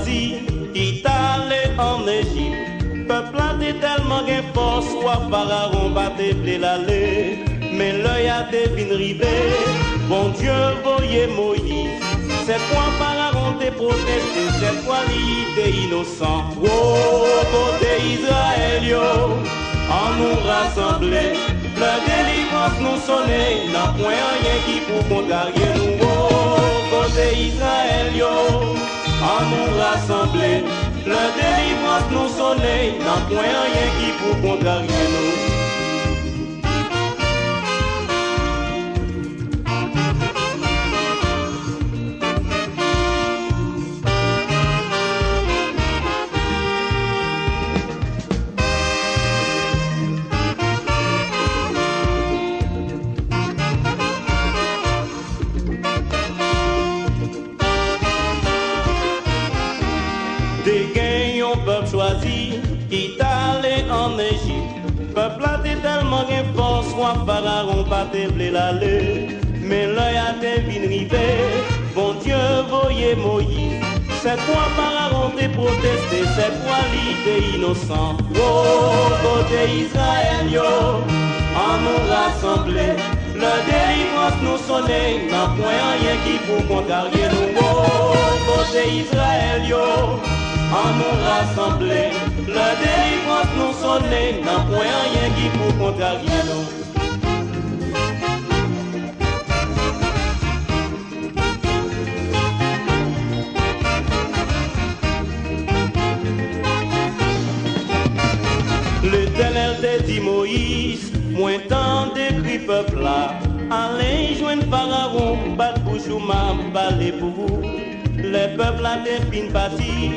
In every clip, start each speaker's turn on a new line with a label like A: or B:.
A: choisi, qui t'allait en Égypte. Peuple a été tellement gain force, soit Pharaon va te l'aller. Mais l'œil a te fin rivé, bon Dieu voyez Moïse. C'est quoi Pharaon te protesté, c'est quoi l'idée innocent. Oh, côté Israël, yo, en nous rassembler. La délivrance nous sonne, n'a point rien qui pour contrarier nous. Oh, côté Israël, yo, en nous rassembler. La délivrance nous sonne, n'a point rien qui pour contrarier nous. Des gagnants peuple choisi, qui t'allait en Égypte. Peuple a été tellement gain force, soit Pharaon pas te l'aller. Mais l'œil a te vin rivé, bon Dieu voyez Moïse. C'est quoi Pharaon te protesté, c'est quoi l'idée innocent. Oh, côté Israël, yo, en nous rassembler. Le délivrance nous sonne, n'a point rien qui pour contrarier nous. Oh, côté Israël, yo, en nous rassembler. La délivrance nous sonne, n'a point rien qui pour contrarier nous. L'Éternel te dit Moïse, moins tant d'écrit peuple là. Allez joindre Pharaon, bat bouche ou m'a balé pour vous. Les peuples à des fin partis.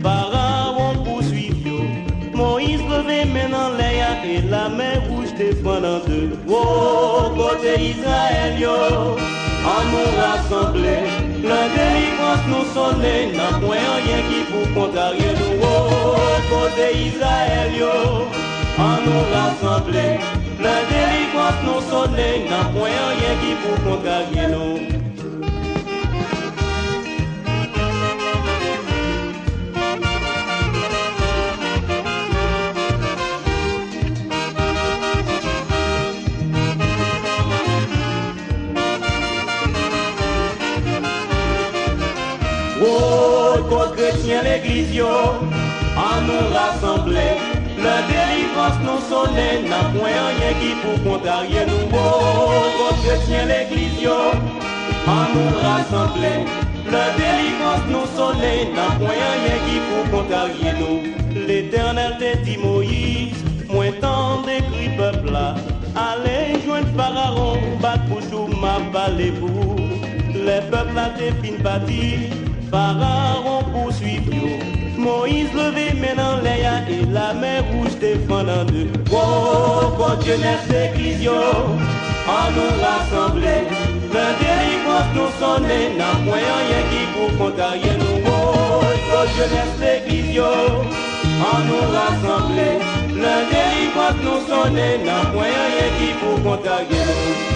A: Pharaon poursuivre yo. Moïse levé maintenant l'air et la mer rouge défend en deux. Oh, côté Israël yo, en nous rassembler. La délivrance nous sonne, n'a point rien qui pour contrarier nous. Oh, côté Israël yo, en nous rassembler. La délivrance nous sonne, n'a point rien qui pour contrarier nous. Oh, côté chrétien l'église yo, en nous rassembler. La délivrance nous sonne, n'a point rien qui pour contrarier nous. Oh, côté chrétien l'église yo, en nous rassembler. La délivrance nous sonne, n'a point rien qui pour contrarier nous. L'Éternel te dit Moïse, moins tant d'écrit peuple là. Allez joindre Pharaon, bat bouche ou m'a balé pour. Les peuples à te fin partis. Pharaon poursuivre yo. Moïse levé maintenant l'air et la mer rouge défend en deux. Oh, quand jeunesse l'église yo, en nous rassembler. La délivrance nous sonne, n'a point rien qui pour contrarier nous. Oh, quand jeunesse l'église yo, en nous rassembler. La délivrance nous sonne, n'a point rien qui pour contrarier nous.